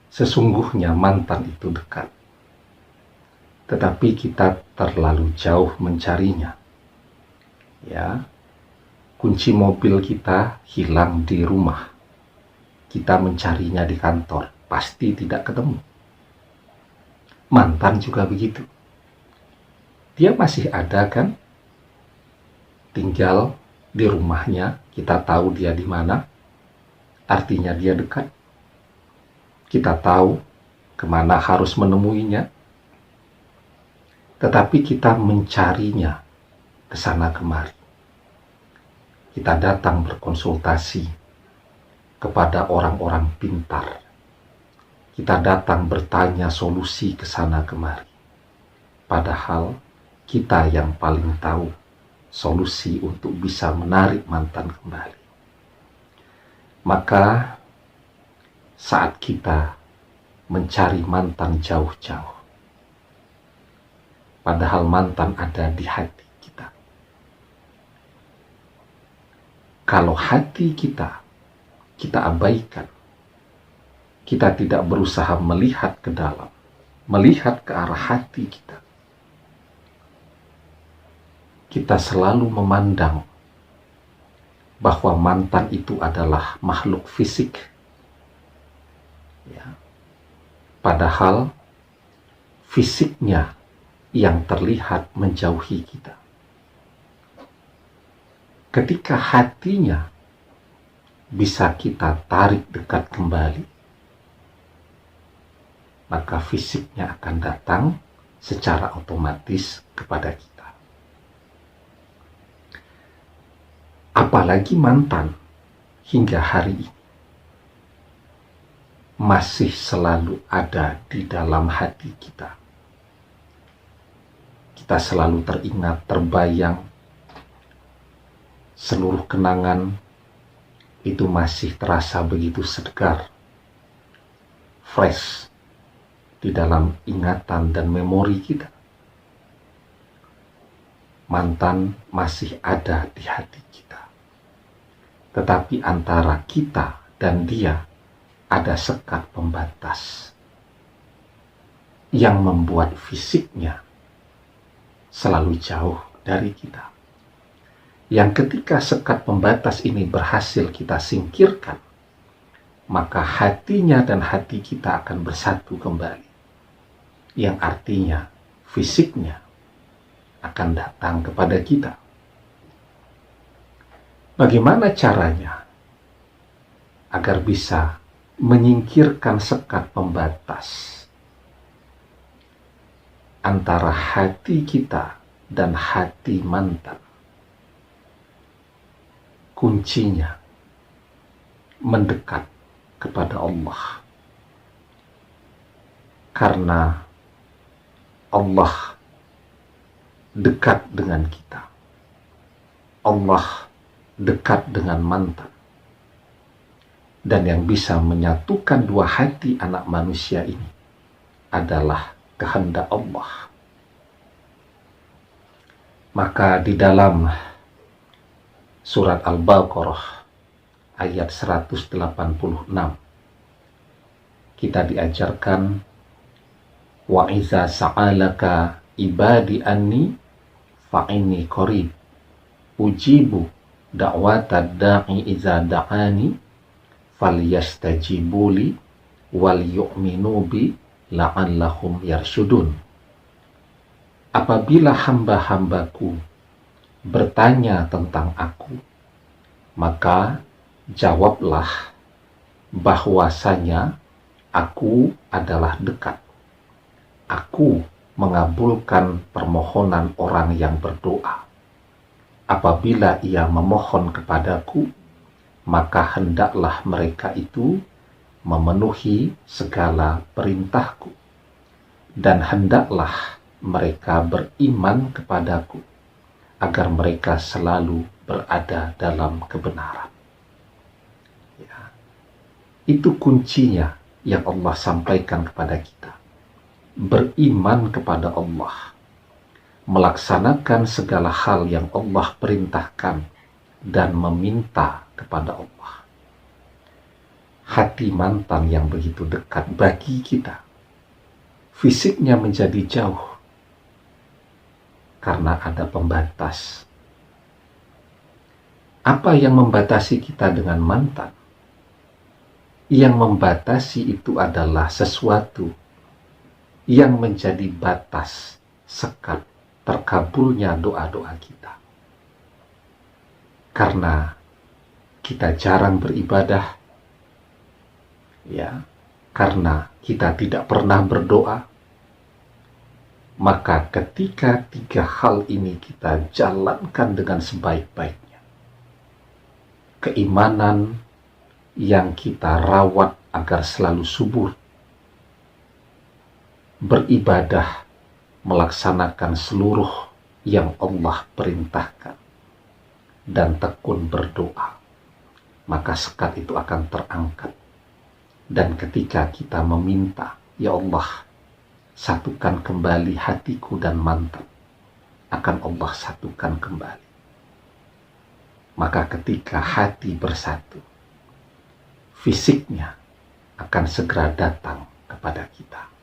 Sesungguhnya mantan itu dekat, tetapi kita terlalu jauh mencarinya. Ya, kunci mobil kita hilang di rumah. Kita mencarinya di kantor, pasti tidak ketemu. Mantan juga begitu. Dia masih ada kan? Tinggal di rumahnya, kita tahu dia di mana. Artinya dia dekat. Kita tahu kemana harus menemuinya. Tetapi kita mencarinya ke sana kemari. Kita datang berkonsultasi kepada orang-orang pintar. Kita datang bertanya solusi ke sana kemari. Padahal kita yang paling tahu solusi untuk bisa menarik mantan kembali. Maka saat kita mencari mantan jauh-jauh, padahal mantan ada di hati kita. Kalau hati kita abaikan, kita tidak berusaha melihat ke dalam, melihat ke arah hati kita. Kita selalu memandang bahwa mantan itu adalah makhluk fisik. Ya. Padahal fisiknya yang terlihat menjauhi kita. Ketika hatinya bisa kita tarik dekat kembali, maka fisiknya akan datang secara otomatis kepada kita. Apalagi mantan hingga hari ini masih selalu ada di dalam hati kita. Kita selalu teringat, terbayang, seluruh kenangan itu masih terasa begitu segar, fresh di dalam ingatan dan memori kita. Mantan masih ada di hati kita. Tetapi antara kita dan dia ada sekat pembatas yang membuat fisiknya selalu jauh dari kita. Yang ketika sekat pembatas ini berhasil kita singkirkan, maka hatinya dan hati kita akan bersatu kembali. Yang artinya fisiknya akan datang kepada kita. Bagaimana caranya agar bisa menyingkirkan sekat pembatas antara hati kita dan hati mantan? Kuncinya mendekat kepada Allah. Karena Allah dekat dengan kita. Allah dekat dengan mantan. Dan yang bisa menyatukan dua hati anak manusia ini adalah kehendak Allah. Maka di dalam surat Al-Baqarah ayat 186 kita diajarkan, wa iza sa'alaka ibadi anni fa inni qarib ujibu da'watad da'i iza da'ani falyastajibuli wal yu'minu bi la'allahum yarsyudun. Apabila hamba-hambaku bertanya tentang aku, maka jawablah bahwasanya aku adalah dekat. Aku mengabulkan permohonan orang yang berdoa. Apabila ia memohon kepadaku, maka hendaklah mereka itu memenuhi segala perintahku, dan hendaklah mereka beriman kepadaku, agar mereka selalu berada dalam kebenaran. Ya. Itu kuncinya yang Allah sampaikan kepada kita. Beriman kepada Allah, melaksanakan segala hal yang Allah perintahkan, dan meminta kepada Allah. hati mantan yang begitu dekat bagi kita, fisiknya menjadi jauh karena ada pembatas. Apa yang membatasi kita dengan mantan? Yang membatasi itu adalah sesuatu yang menjadi batas sekat terkabulnya doa-doa kita. Karena kita jarang beribadah, ya, karena kita tidak pernah berdoa, maka ketika tiga hal ini kita jalankan dengan sebaik-baiknya, keimanan yang kita rawat agar selalu subur, beribadah, melaksanakan seluruh yang Allah perintahkan, dan tekun berdoa, maka sekat itu akan terangkat. Dan ketika kita meminta, ya Allah, satukan kembali hatiku dan mantan, akan Allah satukan kembali. Maka ketika hati bersatu, fisiknya akan segera datang kepada kita.